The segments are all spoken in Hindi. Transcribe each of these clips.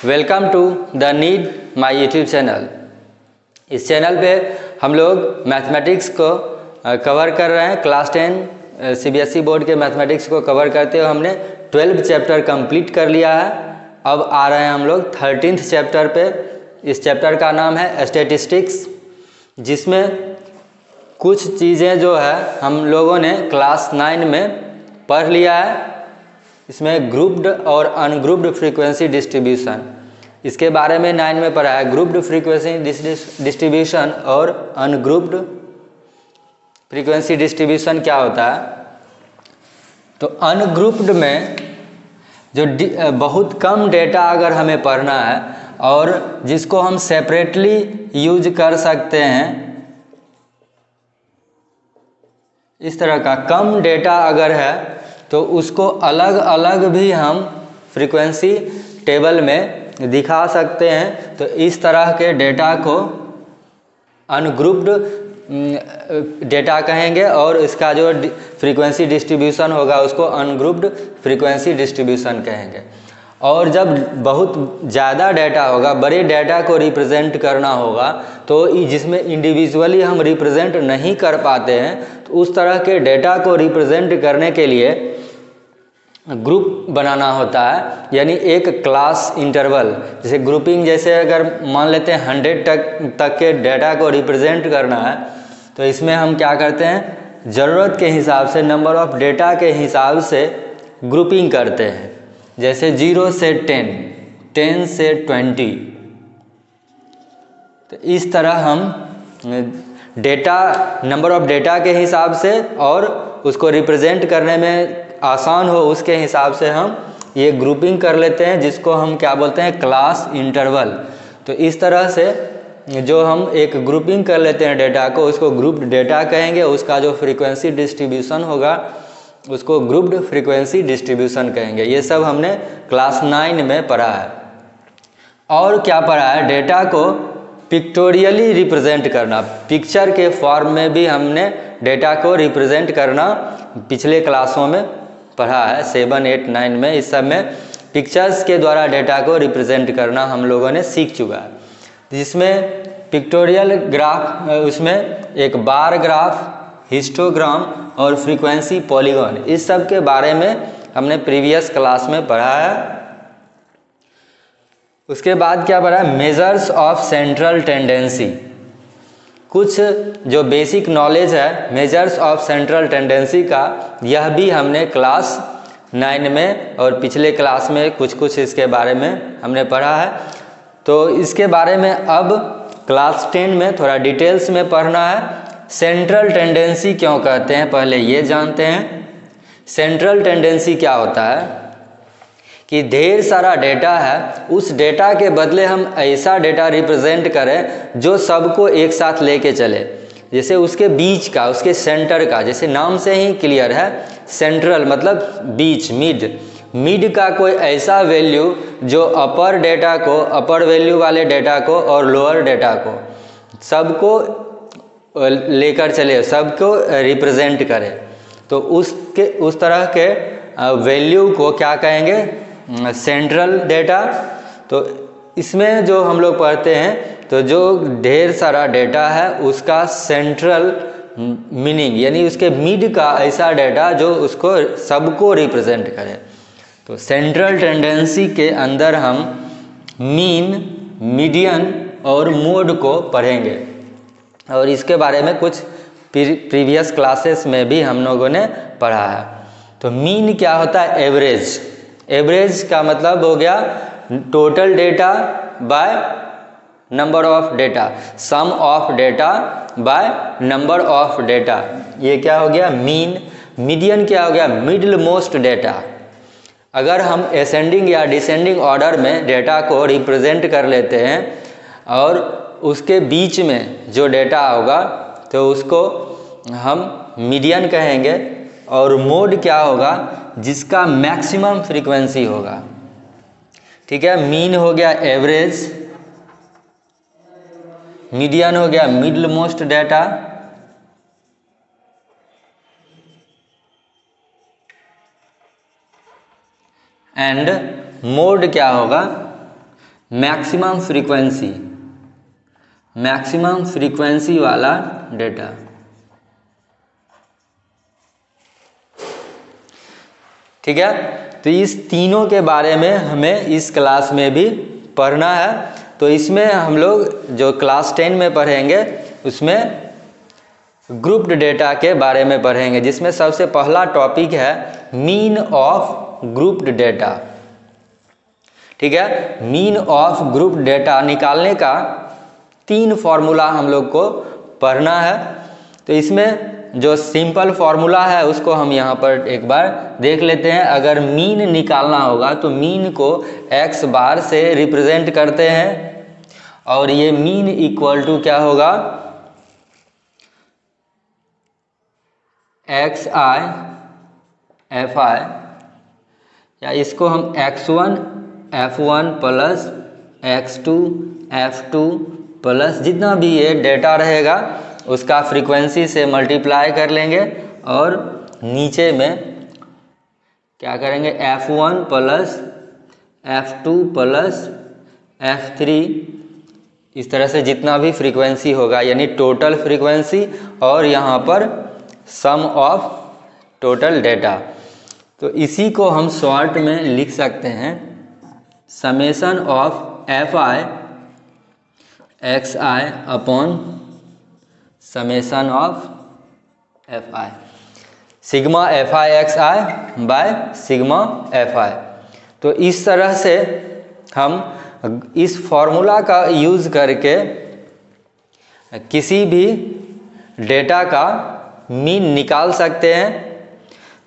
Welcome to the need my YouTube channel. इस चैनल पे हम लोग मैथमेटिक्स को कवर कर रहे हैं। क्लास 10 सीबीएसई बोर्ड के मैथमेटिक्स को कवर करते हुए हमने 12 चैप्टर कंप्लीट कर लिया है। अब आ रहे हैं हम लोग 13th चैप्टर पे। इस चैप्टर का नाम है स्टैटिस्टिक्स, जिसमें कुछ चीज़ें जो है हम लोगों ने क्लास 9 में पढ़ लिया है। इसमें ग्रुप्ड और अनग्रुप्ड फ्रीक्वेंसी डिस्ट्रीब्यूशन, इसके बारे में 9 में पढ़ा है। ग्रुप्ड फ्रीक्वेंसी डिस्ट्रीब्यूशन और अनग्रुप्ड फ्रीक्वेंसी डिस्ट्रीब्यूशन क्या होता है। तो अनग्रुप्ड में जो बहुत कम डेटा अगर हमें पढ़ना है और जिसको हम सेपरेटली यूज कर सकते हैं, इस तरह का कम डेटा अगर है तो उसको अलग अलग भी हम फ्रीक्वेंसी टेबल में दिखा सकते हैं। तो इस तरह के डेटा को अनग्रुप्ड डेटा कहेंगे और इसका जो फ्रीक्वेंसी डिस्ट्रीब्यूशन होगा उसको अनग्रुप्ड फ्रीक्वेंसी डिस्ट्रीब्यूशन कहेंगे। और जब बहुत ज़्यादा डेटा होगा, बड़े डेटा को रिप्रेजेंट करना होगा, तो जिसमें इंडिविजुअली हम रिप्रेजेंट नहीं कर पाते हैं, तो उस तरह के डेटा को रिप्रेजेंट करने के लिए ग्रुप बनाना होता है। यानी एक क्लास इंटरवल, जैसे ग्रुपिंग, जैसे अगर मान लेते हैं 100 तक के डेटा को रिप्रेजेंट करना है, तो इसमें हम क्या करते हैं, ज़रूरत के हिसाब से, नंबर ऑफ डेटा के हिसाब से ग्रुपिंग करते हैं। जैसे 0 से 10, 10 से 20, तो इस तरह हम डेटा, नंबर ऑफ डेटा के हिसाब से और उसको रिप्रेजेंट करने में आसान हो उसके हिसाब से हम ये ग्रुपिंग कर लेते हैं, जिसको हम क्या बोलते हैं, क्लास इंटरवल। तो इस तरह से जो हम एक ग्रुपिंग कर लेते हैं डेटा को, उसको ग्रुप्ड डेटा कहेंगे। उसका जो फ्रीक्वेंसी डिस्ट्रीब्यूशन होगा उसको ग्रुप्ड फ्रीक्वेंसी डिस्ट्रीब्यूशन कहेंगे। ये सब हमने क्लास 9 में पढ़ा है। और क्या पढ़ा है, डेटा को पिक्टोरियली रिप्रेजेंट करना, पिक्चर के फॉर्म में भी हमने डेटा को रिप्रेजेंट करना पिछले क्लासों में पढ़ा है। 7, 8, 9 में इस सब में पिक्चर्स के द्वारा डेटा को रिप्रेजेंट करना हम लोगों ने सीख चुका है। जिसमें पिक्टोरियल ग्राफ, उसमें एक बार ग्राफ, हिस्टोग्राम और फ्रीक्वेंसी पॉलीगॉन, इस सब के बारे में हमने प्रीवियस क्लास में पढ़ा है। उसके बाद क्या पढ़ा है, मेजर्स ऑफ सेंट्रल टेंडेंसी। कुछ जो बेसिक नॉलेज है मेजर्स ऑफ सेंट्रल टेंडेंसी का, यह भी हमने क्लास 9 में और पिछले क्लास में कुछ इसके बारे में हमने पढ़ा है। तो इसके बारे में अब क्लास 10 में थोड़ा डिटेल्स में पढ़ना है। सेंट्रल टेंडेंसी क्यों कहते हैं, पहले ये जानते हैं। सेंट्रल टेंडेंसी क्या होता है कि ढेर सारा डेटा है, उस डेटा के बदले हम ऐसा डेटा रिप्रेजेंट करें जो सबको एक साथ लेके चले। जैसे उसके बीच का, उसके सेंटर का, जैसे नाम से ही क्लियर है, सेंट्रल मतलब बीच, मिड का कोई ऐसा वैल्यू जो अपर डेटा को, अपर वैल्यू वाले डेटा को और लोअर डेटा को सबको लेकर चले, सबको रिप्रेजेंट करे। तो उस तरह के वैल्यू को क्या कहेंगे, सेंट्रल डेटा। तो इसमें जो हम लोग पढ़ते हैं, तो जो ढेर सारा डेटा है उसका सेंट्रल मीनिंग, यानी उसके मिड का ऐसा डेटा जो उसको सबको रिप्रेजेंट करे। तो सेंट्रल टेंडेंसी के अंदर हम मीन, मीडियन और मोड को पढ़ेंगे। और इसके बारे में कुछ प्रीवियस क्लासेस में भी हम लोगों ने पढ़ा है। तो मीन क्या होता है, एवरेज। एवरेज का मतलब हो गया total data by number of data, sum of data by number of data, ये क्या हो गया, मीन। मीडियन क्या हो गया, मिडिल मोस्ट डेटा। अगर हम असेंडिंग या डिसेंडिंग ऑर्डर में डेटा को रिप्रेजेंट कर लेते हैं और उसके बीच में जो डेटा होगा तो उसको हम मीडियन कहेंगे। और मोड क्या होगा, जिसका मैक्सिमम फ्रीक्वेंसी होगा। ठीक है, मीन हो गया एवरेज, मीडियन हो गया middle most data, and mode क्या होगा, मैक्सिमम फ्रीक्वेंसी वाला डेटा। ठीक है, तो इस तीनों के बारे में हमें इस क्लास में भी पढ़ना है। तो इसमें हम लोग जो क्लास 10 में पढ़ेंगे उसमें ग्रुप्ड डेटा के बारे में पढ़ेंगे, जिसमें सबसे पहला टॉपिक है मीन ऑफ ग्रुप्ड डेटा। ठीक है, मीन ऑफ ग्रुप्ड डेटा निकालने का 3 फॉर्मूला हम लोग को पढ़ना है। तो इसमें जो सिंपल फॉर्मूला है उसको हम यहाँ पर एक बार देख लेते हैं। अगर मीन निकालना होगा तो मीन को x बार से रिप्रेजेंट करते हैं, और ये मीन इक्वल टू क्या होगा, xi fi, या इसको हम x1 f1 plus x2 f2 plus जितना भी ये डेटा रहेगा उसका फ्रीक्वेंसी से मल्टीप्लाई कर लेंगे, और नीचे में क्या करेंगे f1 plus f2 plus f3, इस तरह से जितना भी फ्रीक्वेंसी होगा यानी टोटल फ्रीक्वेंसी, और यहाँ पर सम ऑफ टोटल डेटा। तो इसी को हम शॉर्ट में लिख सकते हैं summation of fi xi upon summation of fi, sigma fi xi by sigma fi। तो इस तरह से हम इस फॉर्मूला का यूज़ करके किसी भी डेटा का मीन निकाल सकते हैं।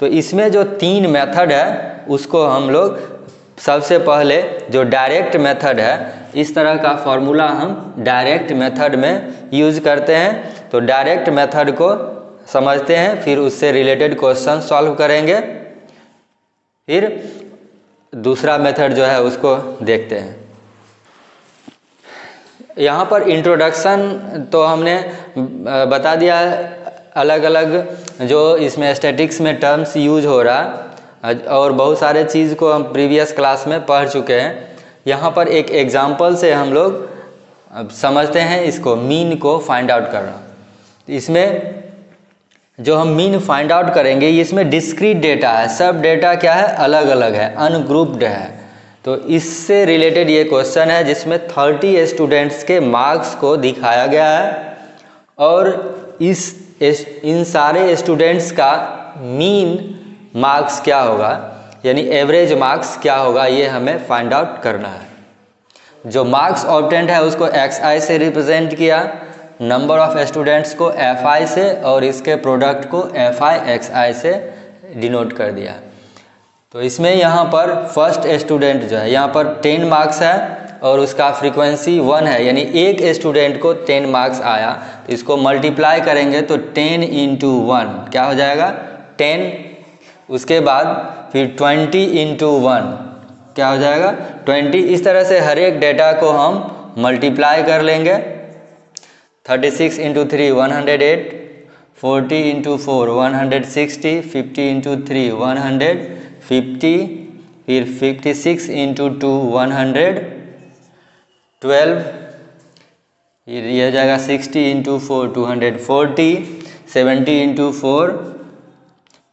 तो इसमें जो 3 मेथड है उसको हम लोग सबसे पहले जो डायरेक्ट मेथड है, इस तरह का फॉर्मूला हम डायरेक्ट मेथड में यूज़ करते हैं। तो डायरेक्ट मेथड को समझते हैं, फिर उससे रिलेटेड क्वेश्चन सॉल्व करेंगे, फिर दूसरा मेथड जो है उसको देखते हैं। यहाँ पर इंट्रोडक्शन तो हमने बता दिया है, अलग अलग जो इसमें स्टैटिक्स में टर्म्स यूज हो रहा है, और बहुत सारे चीज़ को हम प्रीवियस क्लास में पढ़ चुके हैं। यहाँ पर एक एग्जांपल से हम लोग समझते हैं इसको, मीन को फाइंड आउट करना। इसमें जो हम मीन फाइंड आउट करेंगे, इसमें डिस्क्रीट डेटा है, सब डेटा क्या है, अलग अलग है, अनग्रुप्ड है। तो इससे रिलेटेड ये क्वेश्चन है जिसमें 30 स्टूडेंट्स के मार्क्स को दिखाया गया है, और इन सारे स्टूडेंट्स का मीन मार्क्स क्या होगा, यानी एवरेज मार्क्स क्या होगा, ये हमें फाइंड आउट करना है। जो मार्क्स ऑब्टेंड है उसको xi से रिप्रेजेंट किया, नंबर ऑफ स्टूडेंट्स को fi से, और इसके प्रोडक्ट को fi xi से डिनोट कर दिया। तो इसमें यहाँ पर फर्स्ट स्टूडेंट जो है, यहाँ पर 10 मार्क्स है और उसका फ्रीक्वेंसी 1 है, यानी एक स्टूडेंट को 10 मार्क्स आया। तो इसको मल्टीप्लाई करेंगे तो 10 इंटू 1 क्या हो जाएगा, 10। उसके बाद फिर 20 इंटू 1 क्या हो जाएगा, 20। इस तरह से हर एक डेटा को हम मल्टीप्लाई कर लेंगे। 36 इंटू 3 108, 40 इंटू 4 160, 50 इंटू 3 150, फिर 56 इंटू 2 112, फिर ये हो जाएगा 60 इंटू 4 240, 70 इंटू 4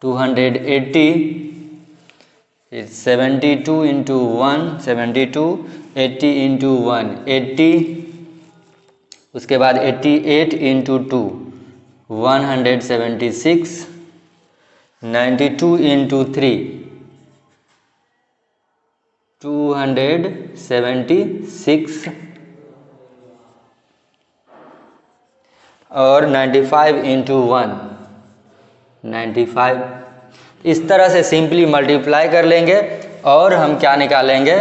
280, फिर 72 इंटू 1 72, 80 इंटू 1 80, उसके बाद 88 इंटू 2 176, 92 इंटू 3 276, और 95 इंटू 1 95। इस तरह से सिंपली मल्टीप्लाई कर लेंगे, और हम क्या निकालेंगे,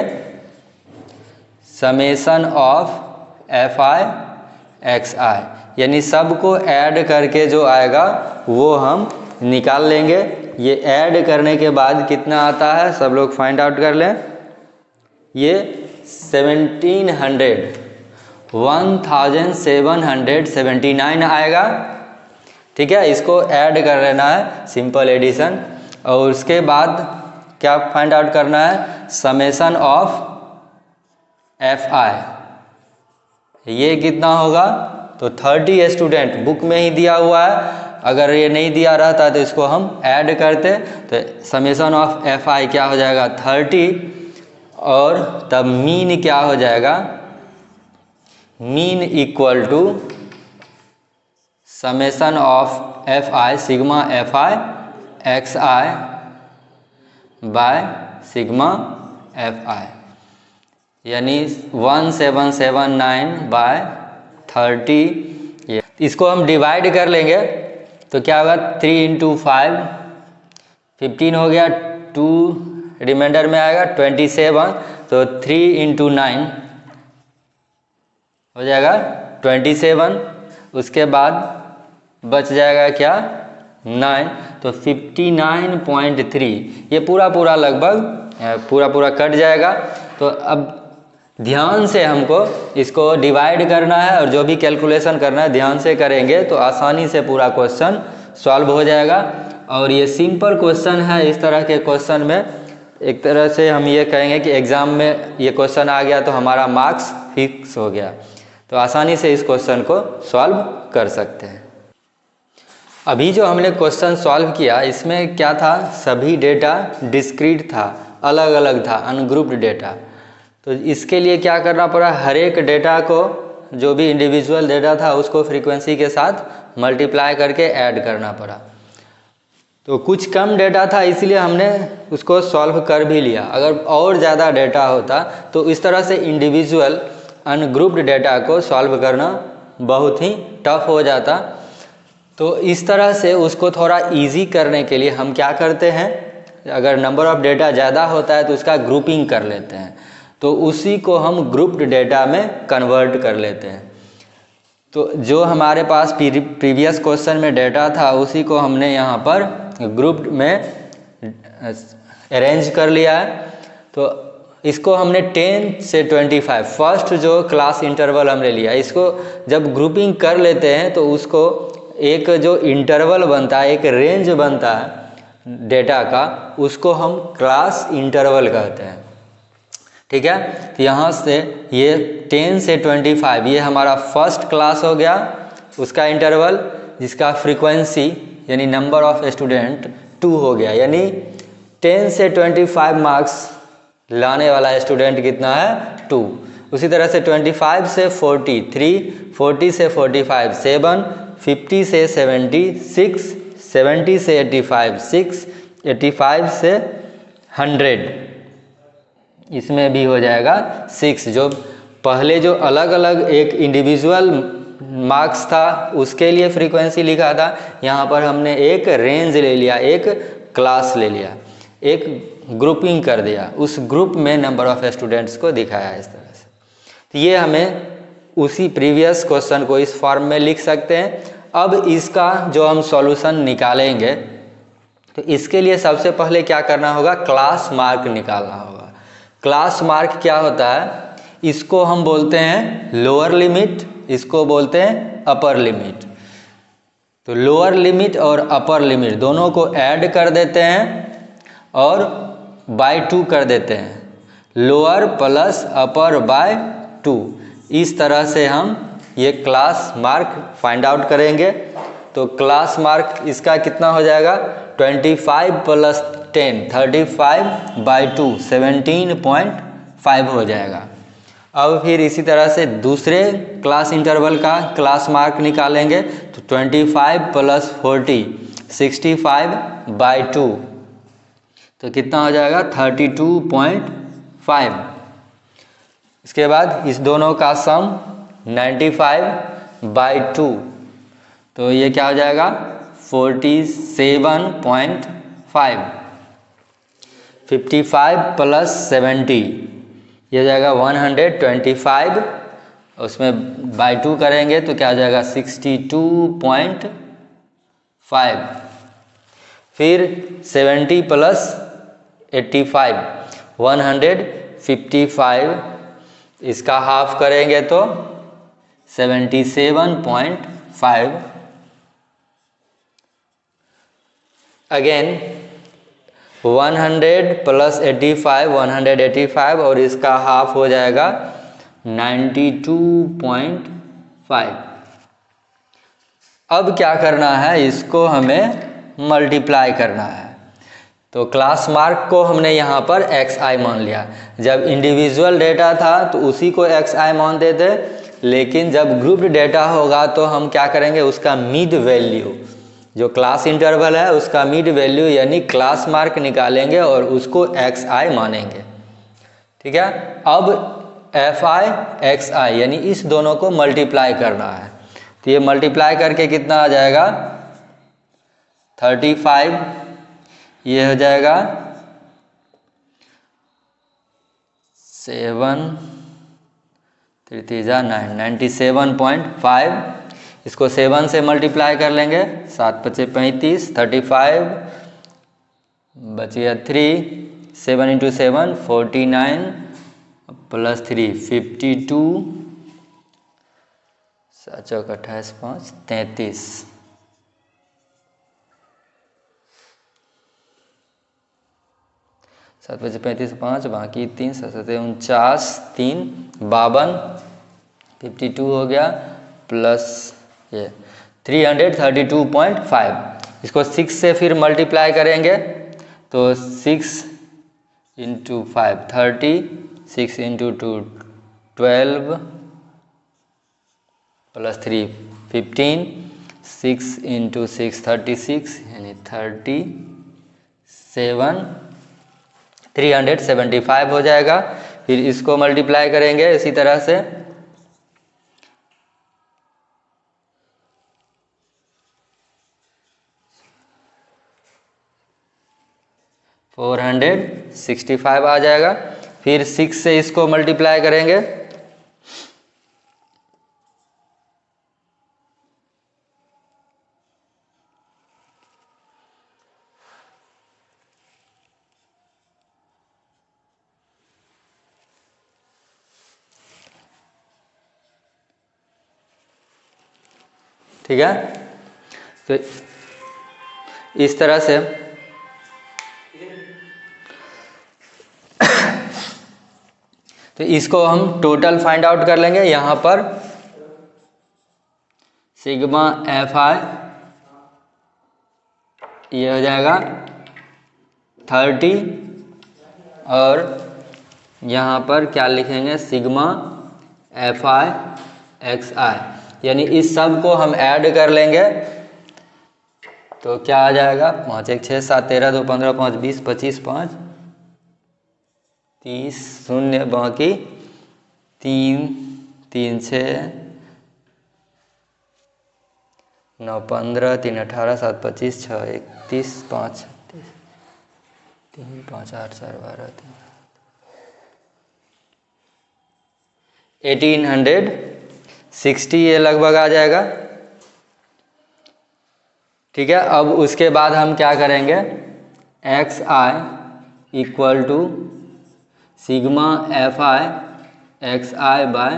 समेशन ऑफ fi xi, यानी सबको ऐड करके जो आएगा वो हम निकाल लेंगे। ये ऐड करने के बाद कितना आता है सब लोग फाइंड आउट कर लें। ये 1779 आएगा। ठीक है, इसको ऐड कर लेना है, सिंपल एडिशन। और उसके बाद क्या फाइंड आउट करना है, समेशन ऑफ FI, ये कितना होगा? तो 30 स्टूडेंट बुक में ही दिया हुआ है, अगर ये नहीं दिया रहता तो इसको हम ऐड करते, तो समेशन ऑफ FI क्या हो जाएगा? 30, और तब मीन क्या हो जाएगा? Mean equal to summation of FI sigma FI XI by sigma FI, यानी 1779 बाय 30। ये इसको हम डिवाइड कर लेंगे तो क्या होगा? 3 इंटू 5 15 हो गया, 2 रिमाइंडर में आएगा 27, तो 3 इंटू 9 हो जाएगा 27, उसके बाद बच जाएगा क्या? 9, तो 59.3, ये पूरा लगभग पूरा कट जाएगा। तो अब ध्यान से हमको इसको डिवाइड करना है और जो भी कैलकुलेशन करना है ध्यान से करेंगे तो आसानी से पूरा क्वेश्चन सॉल्व हो जाएगा। और ये सिंपल क्वेश्चन है, इस तरह के क्वेश्चन में एक तरह से हम ये कहेंगे कि एग्ज़ाम में ये क्वेश्चन आ गया तो हमारा मार्क्स फिक्स हो गया, तो आसानी से इस क्वेश्चन को सॉल्व कर सकते हैं। अभी जो हमने क्वेश्चन सॉल्व किया इसमें क्या था? सभी डेटा डिस्क्रीट था, अलग अलग था, अनग्रुप्ड डेटा। तो इसके लिए क्या करना पड़ा? हर एक डेटा को, जो भी इंडिविजुअल डेटा था उसको फ्रीक्वेंसी के साथ मल्टीप्लाई करके ऐड करना पड़ा। तो कुछ कम डेटा था इसलिए हमने उसको सॉल्व कर भी लिया। अगर और ज़्यादा डेटा होता तो इस तरह से इंडिविजुअल अनग्रुप्ड डेटा को सॉल्व करना बहुत ही टफ हो जाता। तो इस तरह से उसको थोड़ा इजी करने के लिए हम क्या करते हैं, अगर नंबर ऑफ़ डेटा ज़्यादा होता है तो उसका ग्रुपिंग कर लेते हैं, तो उसी को हम ग्रुप्ड डेटा में कन्वर्ट कर लेते हैं। तो जो हमारे पास प्रीवियस क्वेश्चन में डेटा था उसी को हमने यहाँ पर ग्रुप्ड में अरेंज कर लिया है। तो इसको हमने 10 से 25 फर्स्ट जो क्लास इंटरवल हमने लिया, इसको जब ग्रुपिंग कर लेते हैं तो उसको एक जो इंटरवल बनता है, एक रेंज बनता है डेटा का, उसको हम क्लास इंटरवल कहते हैं। ठीक है, तो यहाँ से ये 10 से 25 ये हमारा फर्स्ट क्लास हो गया, उसका इंटरवल, जिसका फ्रीक्वेंसी यानी नंबर ऑफ स्टूडेंट 2 हो गया, यानी 10 से 25 मार्क्स लाने वाला स्टूडेंट कितना है? 2। उसी तरह से 25 से 40 3, 40 से 45 7, 50 से 70 6, 70 से 85 6, 85 से 100, इसमें भी हो जाएगा 6। जो पहले जो अलग अलग एक इंडिविजुअल मार्क्स था उसके लिए फ्रीक्वेंसी लिखा था, यहाँ पर हमने एक रेंज ले लिया, एक क्लास ले लिया, एक ग्रुपिंग कर दिया, उस ग्रुप में नंबर ऑफ स्टूडेंट्स को दिखाया इस तरह से। तो ये हमें उसी प्रीवियस क्वेश्चन को इस फॉर्म में लिख सकते हैं। अब इसका जो हम सॉल्यूशन निकालेंगे तो इसके लिए सबसे पहले क्या करना होगा? क्लास मार्क निकालना होगा। क्लास मार्क क्या होता है? इसको हम बोलते हैं लोअर लिमिट, इसको बोलते हैं अपर लिमिट। तो लोअर लिमिट और अपर लिमिट दोनों को ऐड कर देते हैं और बाय 2 कर देते हैं, लोअर प्लस अपर बाय 2। इस तरह से हम ये क्लास मार्क फाइंड आउट करेंगे। तो क्लास मार्क इसका कितना हो जाएगा? 25 प्लस 10 35 बाई 2 17.5 हो जाएगा। अब फिर इसी तरह से दूसरे क्लास इंटरवल का क्लास मार्क निकालेंगे तो 25 प्लस 40 65 बाई 2, तो कितना हो जाएगा? 32.5। इसके बाद इस दोनों का सम 95 बाई 2, तो ये क्या हो जाएगा? 47.5। 55 प्लस 70 ये हो जाएगा 125, उसमें बाई 2 करेंगे तो क्या हो जाएगा? 62.5। फिर 70 प्लस 85 155, इसका हाफ करेंगे तो 77.5। अगेन 100 प्लस 85 185 और इसका हाफ हो जाएगा 92.5। अब क्या करना है, इसको हमें मल्टीप्लाई करना है। तो क्लास मार्क को हमने यहाँ पर xi मान लिया। जब इंडिविजुअल डेटा था तो उसी को xi मानते थे, लेकिन जब ग्रुप्ड डेटा होगा तो हम क्या करेंगे, उसका मिड वैल्यू, जो क्लास इंटरवल है उसका मिड वैल्यू यानी क्लास मार्क निकालेंगे और उसको xi मानेंगे। ठीक है। अब fi xi यानी इस दोनों को मल्टीप्लाई करना है। तो ये मल्टीप्लाई करके कितना आ जाएगा, 35, ये हो जाएगा 7 3 9 97.5। इसको 7 से मल्टीप्लाई कर लेंगे, 7 5 35, 35 बचिए 3, 7 × 7 49 प्लस 3 52, 7 चौक 28 5 33, 7 5 35 5 बाकी 3 7 7 49 3 52, 52 हो गया प्लस ये 332.5। इसको 6 से फिर मल्टीप्लाई करेंगे तो 6 × 5 30, 6 × 2 12 प्लस 3 15, 6 × 6 36 यानी 37, 375 हो जाएगा। फिर इसको मल्टीप्लाई करेंगे इसी तरह से, $465 आ जाएगा। फिर 6 से इसको मल्टीप्लाई करेंगे, ठीक है। तो इस तरह से तो इसको हम टोटल फाइंड आउट कर लेंगे। यहाँ पर सिग्मा fi ये हो जाएगा 30 और यहाँ पर क्या लिखेंगे, सिग्मा fi xi, यानी इस सब को हम ऐड कर लेंगे तो क्या आ जाएगा, 5 1 6 7 13 2 15 5 20 25 5 30 0 बाकी 3 3 6 9 15 3 18 7 25 6 31 5 3 5 8 4 12 1860 ये लगभग आ जाएगा। ठीक है। अब उसके बाद हम क्या करेंगे, xi equal to sigma fi xi by,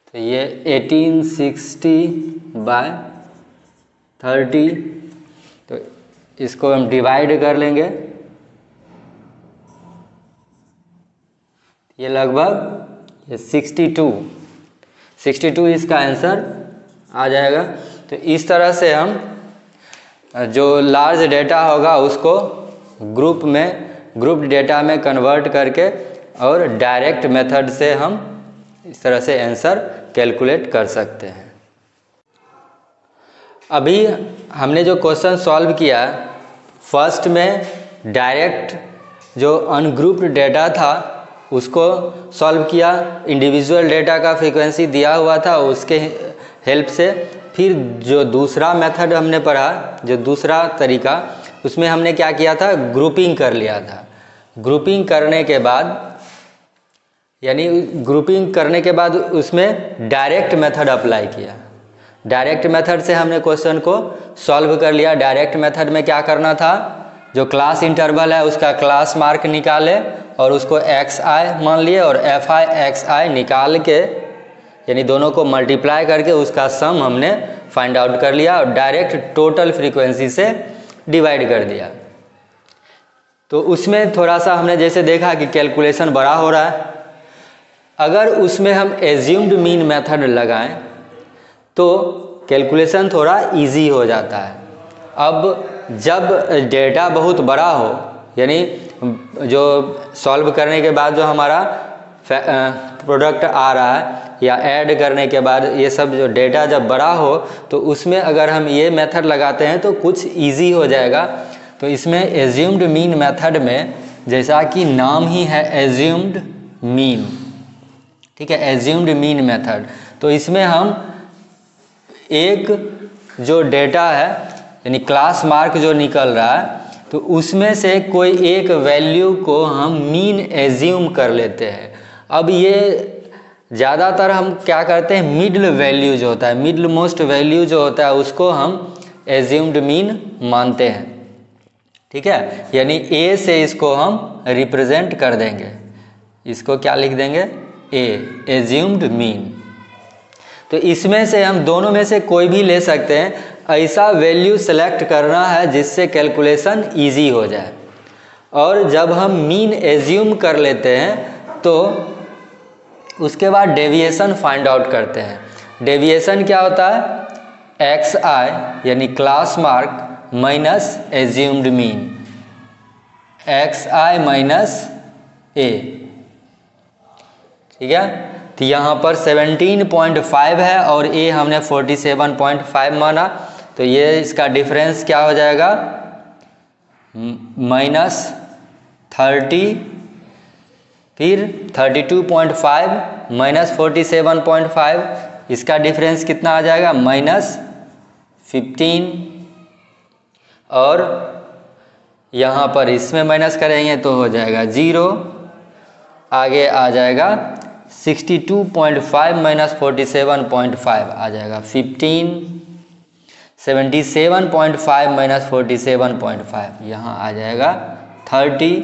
तो ये 1860/30, तो इसको हम डिवाइड कर लेंगे, ये लगभग ये 62 इसका आंसर आ जाएगा। तो इस तरह से हम जो लार्ज डेटा होगा उसको ग्रुप डेटा में कन्वर्ट करके और डायरेक्ट मेथड से हम इस तरह से आंसर कैलकुलेट कर सकते हैं। अभी हमने जो क्वेश्चन सॉल्व किया, फर्स्ट में डायरेक्ट जो अनग्रुप्ड डेटा था उसको सॉल्व किया, इंडिविजुअल डेटा का फ्रीक्वेंसी दिया हुआ था उसके हेल्प से। फिर जो दूसरा मेथड हमने पढ़ा, जो दूसरा तरीका, उसमें हमने क्या किया था, ग्रुपिंग कर लिया था। ग्रुपिंग करने के बाद उसमें डायरेक्ट मेथड अप्लाई किया। डायरेक्ट मेथड से हमने क्वेश्चन को सॉल्व कर लिया। डायरेक्ट मेथड में क्या करना था, जो क्लास इंटरवल है उसका क्लास मार्क निकाले और उसको xi मान लिए और fi xi निकाल के, यानी दोनों को मल्टीप्लाई करके उसका सम हमने फाइंड आउट कर लिया और डायरेक्ट टोटल फ्रीक्वेंसी से डिवाइड कर दिया। तो उसमें थोड़ा सा हमने जैसे देखा कि कैलकुलेशन बड़ा हो रहा है। अगर उसमें हम एज्यूम्ड मीन मेथड लगाएं तो कैलकुलेशन थोड़ा इजी हो जाता है। अब जब डेटा बहुत बड़ा हो, यानी जो सॉल्व करने के बाद जो हमारा प्रोडक्ट आ रहा है या ऐड करने के बाद ये सब जो डेटा जब बड़ा हो, तो उसमें अगर हम ये मेथड लगाते हैं तो कुछ इजी हो जाएगा। तो इसमें एज्यूम्ड मीन मेथड में, जैसा कि नाम ही है एज्यूम्ड मीन, ठीक है, एज्यूम्ड मीन मेथड, तो इसमें हम एक जो डेटा है यानी क्लास मार्क जो निकल रहा है, तो उसमें से कोई एक वैल्यू को हम मीन एज्यूम कर लेते हैं। अब ये ज़्यादातर हम क्या करते हैं, मिडल वैल्यू जो होता है, मिडल मोस्ट वैल्यू जो होता है उसको हम एज्यूम्ड मीन मानते हैं, ठीक है। यानी ए से इसको हम रिप्रेजेंट कर देंगे, इसको क्या लिख देंगे, ए, एज्यूम्ड मीन। तो इसमें से हम दोनों में से कोई भी ले सकते हैं। ऐसा वैल्यू सेलेक्ट करना है जिससे कैलकुलेशन इजी हो जाए। और जब हम मीन एज्यूम कर लेते हैं तो उसके बाद डेविएशन फाइंड आउट करते हैं। डेविएशन क्या होता है, एक्स आई यानी class mark minus assumed mean, X I minus A, ठीक है। तो यहाँ पर 17.5 है और ए हमने 47.5 माना, तो ये इसका डिफरेंस क्या हो जाएगा, -30, फिर 32.5 -47.5, इसका डिफरेंस कितना आ जाएगा, -15, और यहाँ पर इसमें माइनस करेंगे तो हो जाएगा 0, आगे आ जाएगा 62.5 -47.5 आ जाएगा 15, 77.5 -47.5 यहाँ आ जाएगा 30,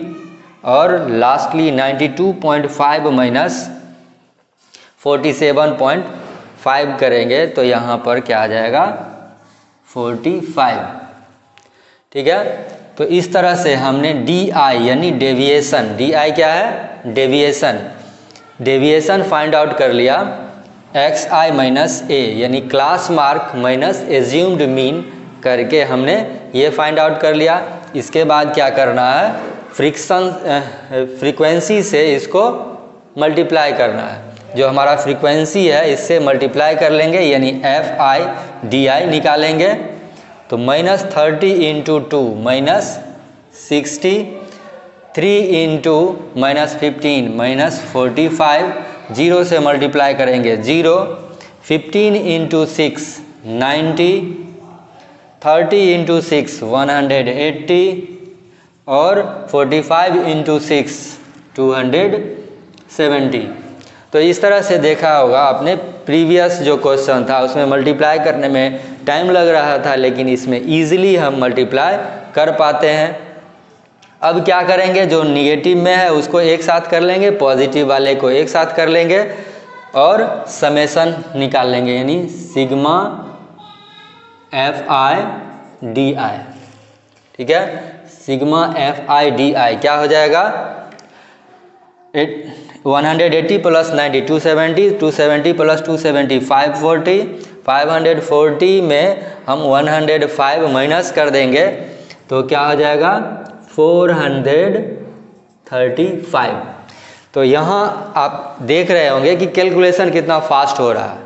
और लास्टली 92.5 -47.5 करेंगे तो यहाँ पर क्या आ जाएगा, 45, ठीक है। तो इस तरह से हमने डी आई यानी डेविएशन, डी आई क्या है, डेविएशन, डेविएशन फाइंड आउट कर लिया। एक्स आई माइनस ए यानी class mark minus assumed mean करके हमने ये फाइंड आउट कर लिया। इसके बाद क्या करना है, फ्रीक्वेंसी से इसको मल्टीप्लाई करना है। जो हमारा फ्रीक्वेंसी है इससे मल्टीप्लाई कर लेंगे, यानी एफ आई डी आई निकालेंगे। तो -30 इंटू 2 -60, 3 इंटू -15 -45, 0 से मल्टीप्लाई करेंगे 0, 15 इंटू 6 90, 30 इंटू 6 180, और 45 इंटू 6 270। तो इस तरह से देखा होगा आपने, प्रीवियस जो क्वेश्चन था उसमें मल्टीप्लाई करने में टाइम लग रहा था, लेकिन इसमें इजीली हम मल्टीप्लाई कर पाते हैं। अब क्या करेंगे, जो निगेटिव में है उसको एक साथ कर लेंगे, पॉजिटिव वाले को एक साथ कर लेंगे और समेशन निकाल लेंगे, यानी सिग्मा एफ आई डी आई, ठीक है। सिग्मा एफ आई डी आई क्या हो जाएगा, 180 प्लस 90 270, 270 प्लस 270 540, 540 में हम 105 माइनस कर देंगे तो क्या हो जाएगा 435। तो यहाँ आप देख रहे होंगे कि कैलकुलेशन कितना फास्ट हो रहा है,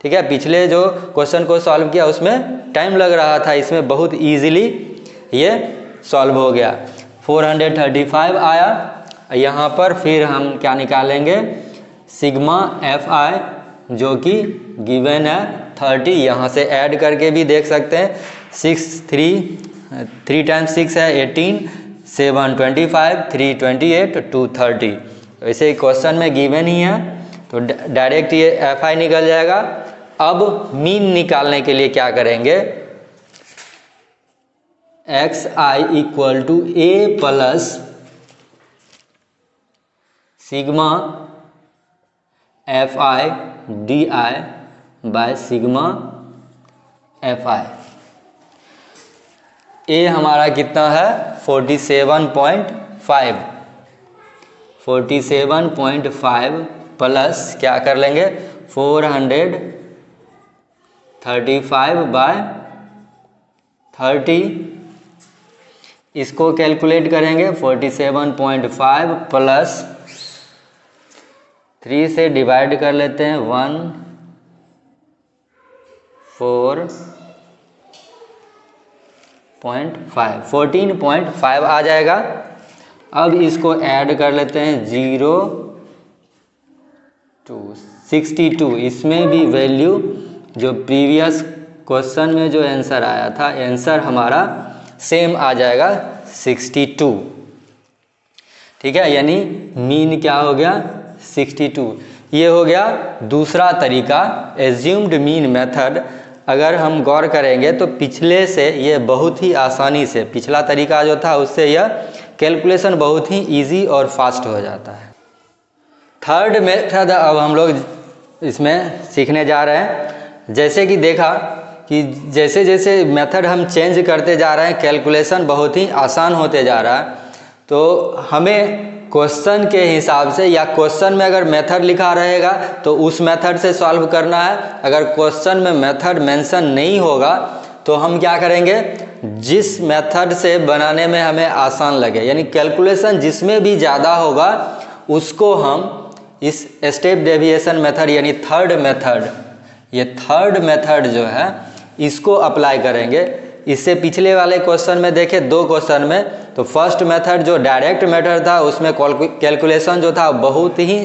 ठीक है। पिछले जो क्वेश्चन को सॉल्व किया उसमें टाइम लग रहा था, इसमें बहुत इजीली ये सॉल्व हो गया। 435 आया। यहाँ पर फिर हम क्या निकालेंगे, सिग्मा एफ आई जो कि गिवन है 30, यहाँ से ऐड करके भी देख सकते हैं। 3 टाइम्स 6 है 18, 7 25, 3 28, 2 30। वैसे क्वेश्चन में गिवन ही है तो डायरेक्ट ये एफ आई निकल जाएगा। अब मीन निकालने के लिए क्या करेंगे, X I equal to A plus sigma F I D I by sigma F I. A हमारा कितना है 47.5, 47.5 प्लस क्या कर लेंगे 435/30, इसको कैलकुलेट करेंगे 47.5 प्लस 3 से डिवाइड कर लेते हैं 14.5 आ जाएगा। अब इसको ऐड कर लेते हैं 0 to 62, इसमें भी वैल्यू जो प्रीवियस क्वेश्चन में जो आंसर आया था आंसर हमारा सेम आ जाएगा 62, ठीक है, यानी मीन क्या हो गया 62। ये हो गया दूसरा तरीका एज्यूम्ड मीन मेथड। अगर हम गौर करेंगे तो पिछले से ये बहुत ही आसानी से, पिछला तरीका जो था उससे यह कैलकुलेशन बहुत ही इजी और फास्ट हो जाता है। थर्ड मेथड अब हम लोग इसमें सीखने जा रहे हैं। जैसे कि देखा कि जैसे जैसे मेथड हम चेंज करते जा रहे हैं कैलकुलेशन बहुत ही आसान होते जा रहा है। तो हमें क्वेश्चन के हिसाब से या क्वेश्चन में अगर मेथड लिखा रहेगा तो उस मेथड से सॉल्व करना है। अगर क्वेश्चन में मेथड मेंशन नहीं होगा तो हम क्या करेंगे, जिस मेथड से बनाने में हमें आसान लगे, यानी कैलकुलेशन जिसमें भी ज़्यादा होगा उसको हम इस स्टेप डेविएशन मेथड यानी थर्ड मेथड, ये थर्ड मेथड जो है इसको अप्लाई करेंगे। इससे पिछले वाले क्वेश्चन में देखें, दो क्वेश्चन में, तो फर्स्ट मेथड जो डायरेक्ट मेथड था उसमें कैलकुलेशन जो था बहुत ही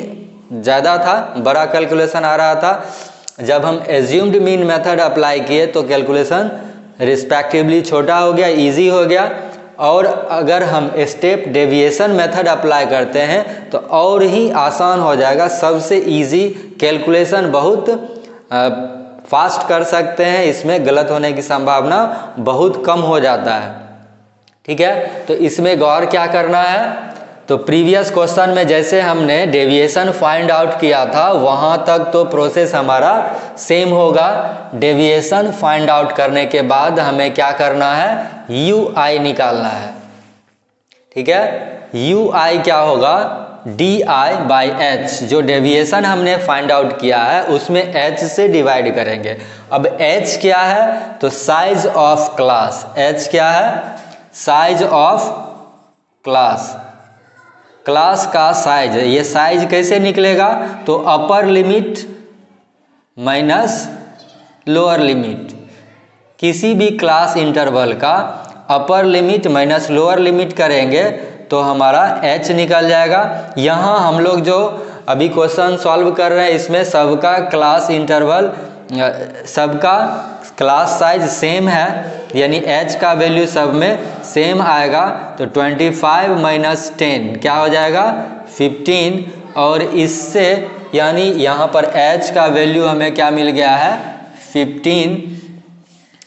ज़्यादा था, बड़ा कैलकुलेशन आ रहा था। जब हम एज्यूम्ड मीन मेथड अप्लाई किए तो कैलकुलेशन रिस्पेक्टिवली छोटा हो गया, इजी हो गया। और अगर हम स्टेप डेविएशन मेथड अप्लाई करते हैं तो और ही आसान हो जाएगा, सबसे इजी कैलकुलेशन बहुत फास्ट कर सकते हैं, इसमें गलत होने की संभावना बहुत कम हो जाता है, ठीक है। तो इसमें गौर क्या करना है, तो प्रीवियस क्वेश्चन में जैसे हमने डेविएशन फाइंड आउट किया था वहाँ तक तो प्रोसेस हमारा सेम होगा। डेविएशन फाइंड आउट करने के बाद हमें क्या करना है, UI निकालना है, ठीक है। UI क्या होगा, DI/H, जो डेविएशन हमने फाइंड आउट किया है उसमें H से डिवाइड करेंगे। अब H क्या है, तो साइज ऑफ क्लास, H क्या है, साइज ऑफ क्लास, क्लास का साइज। ये साइज कैसे निकलेगा, तो upper limit minus lower limit, किसी भी क्लास इंटरवल का upper limit minus lower limit करेंगे तो हमारा H निकल जाएगा। यहाँ हम लोग जो अभी क्वेश्चन सॉल्व कर रहे हैं इसमें सबका क्लास इंटरवल, सबका क्लास साइज सेम है, यानी H का वैल्यू सब में सेम आएगा। तो 25 माइनस 10 क्या हो जाएगा 15, और इससे यानी यहाँ पर H का वैल्यू हमें क्या मिल गया है 15।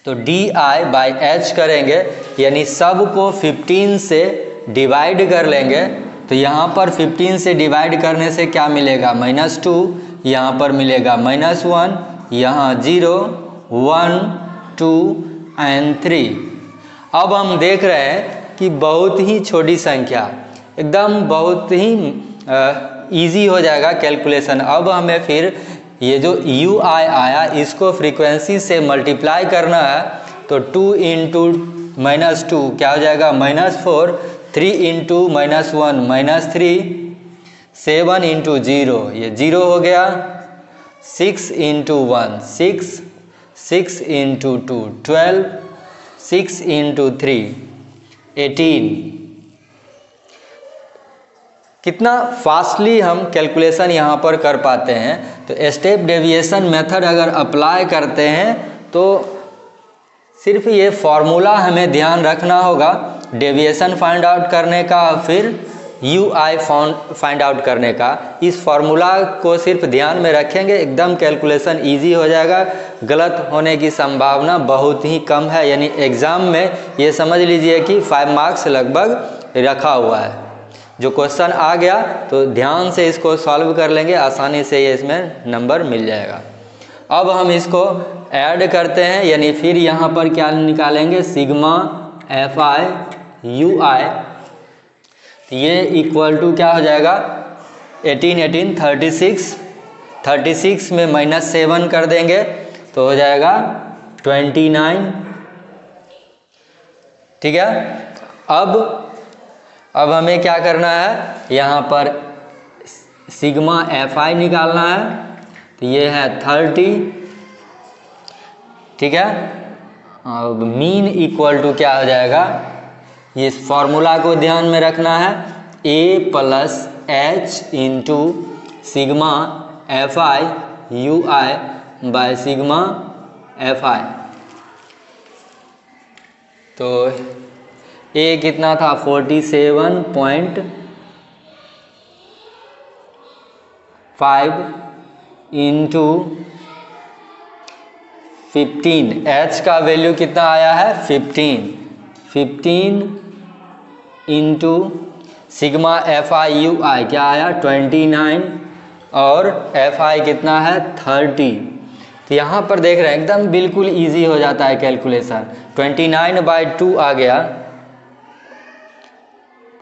तो DI/H करेंगे, यानी सब को 15 से डिवाइड कर लेंगे। तो यहाँ पर 15 से डिवाइड करने से क्या मिलेगा, -2, यहाँ पर मिलेगा -1, यहाँ 0, 1, 2 एंड 3। अब हम देख रहे हैं कि बहुत ही छोटी संख्या, एकदम बहुत ही इजी हो जाएगा कैलकुलेशन। अब हमें फिर ये जो UI आया इसको फ्रीक्वेंसी से मल्टीप्लाई करना है। तो 2 × -2 क्या हो जाएगा -4, 3 × -1 -3, 7 × 0 ये 0 हो गया, 6 × 1 6, 6 × 2 12, 6 × 3 18। कितना फास्टली हम कैलकुलेशन यहाँ पर कर पाते हैं। तो स्टेप डेविएशन मेथड अगर अप्लाई करते हैं तो सिर्फ ये फॉर्मूला हमें ध्यान रखना होगा डेविएशन फाइंड आउट करने का, फिर UI फाइंड आउट करने का। इस फॉर्मूला को सिर्फ ध्यान में रखेंगे, एकदम कैलकुलेशन इजी हो जाएगा, गलत होने की संभावना बहुत ही कम है। यानी एग्ज़ाम में ये समझ लीजिए कि 5 मार्क्स लगभग रखा हुआ है। जो क्वेश्चन आ गया तो ध्यान से इसको सॉल्व कर लेंगे, आसानी से ये इसमें नंबर मिल जाएगा। अब हम इसको ऐड करते हैं, यानी फिर यहाँ पर क्या निकालेंगे, सिग्मा FI/UI, ये इक्वल टू क्या हो जाएगा 18 36, 36 में -7 कर देंगे तो हो जाएगा 29। ठीक है, अब हमें क्या करना है, यहाँ पर सिग्मा FI निकालना है, तो ये है 30। ठीक है, अब मीन इक्वल टू क्या हो जाएगा, ये फॉर्मूला को ध्यान में रखना है, A + H into sigma FI/UI bye sigma FI। तो A कितना था 47.5 इंटू 15, H का वैल्यू कितना आया है 15 इंटू सिग्मा FI/UI क्या आया 29 और FI कितना है 30। तो यहाँ पर देख रहे हैं एकदम बिल्कुल इजी हो जाता है कैलकुलेशन। 29/2 आ गया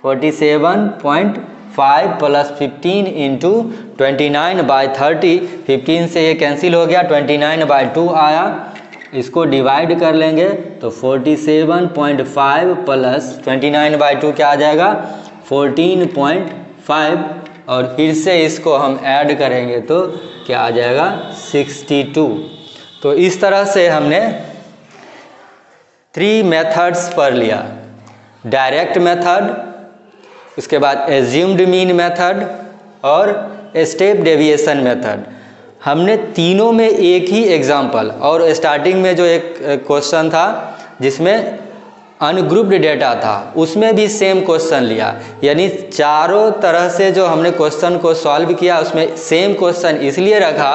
47.5 प्लस 15 इंटू 29/30, 15 से ये कैंसिल हो गया, 29/2 आया, इसको डिवाइड कर लेंगे तो 47.5 प्लस 29/2 क्या आ जाएगा 14.5, और फिर से इसको हम ऐड करेंगे तो क्या आ जाएगा 62। तो इस तरह से हमने 3 मेथड्स पढ़ लिया, डायरेक्ट मेथड, उसके बाद एज्यूम्ड मीन मेथड और स्टेप डेविएशन मेथड। हमने तीनों में एक ही एग्जाम्पल, और स्टार्टिंग में जो एक क्वेश्चन था जिसमें अनग्रुप्ड डेटा था उसमें भी सेम क्वेश्चन लिया, यानी चारों तरह से जो हमने क्वेश्चन को सॉल्व किया उसमें सेम क्वेश्चन इसलिए रखा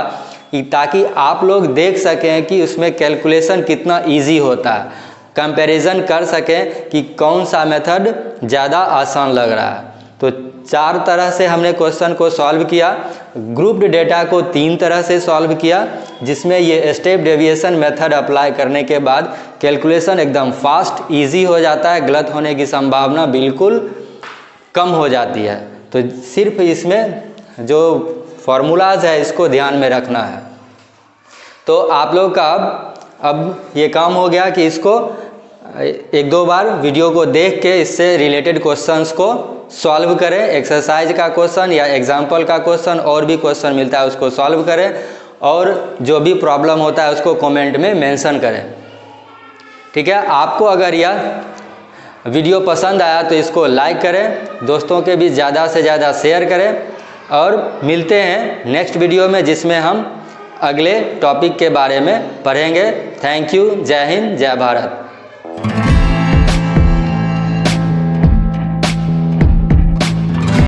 कि ताकि आप लोग देख सकें कि उसमें कैलकुलेशन कितना इजी होता है, कंपैरिजन कर सकें कि कौन सा मेथड ज़्यादा आसान लग रहा है। तो 4 तरह से हमने क्वेश्चन को सॉल्व किया, ग्रुप्ड डेटा को 3 तरह से सॉल्व किया, जिसमें ये स्टेप डेविएशन मेथड अप्लाई करने के बाद कैलकुलेशन एकदम फास्ट इजी हो जाता है, गलत होने की संभावना बिल्कुल कम हो जाती है। तो सिर्फ इसमें जो फॉर्मूलाज है इसको ध्यान में रखना है। तो आप लोग का अब ये काम हो गया कि इसको 1-2 बार वीडियो को देख के इससे रिलेटेड क्वेश्चंस को सॉल्व करें, एक्सरसाइज का क्वेश्चन या एग्जाम्पल का क्वेश्चन और भी क्वेश्चन मिलता है उसको सॉल्व करें, और जो भी प्रॉब्लम होता है उसको कमेंट में मेंशन करें। ठीक है, आपको अगर यह वीडियो पसंद आया तो इसको लाइक करें, दोस्तों के बीच ज़्यादा से ज़्यादा शेयर करें, और मिलते हैं नेक्स्ट वीडियो में जिसमें हम अगले टॉपिक के बारे में पढ़ेंगे। थैंक यू, जय हिंद, जय भारत।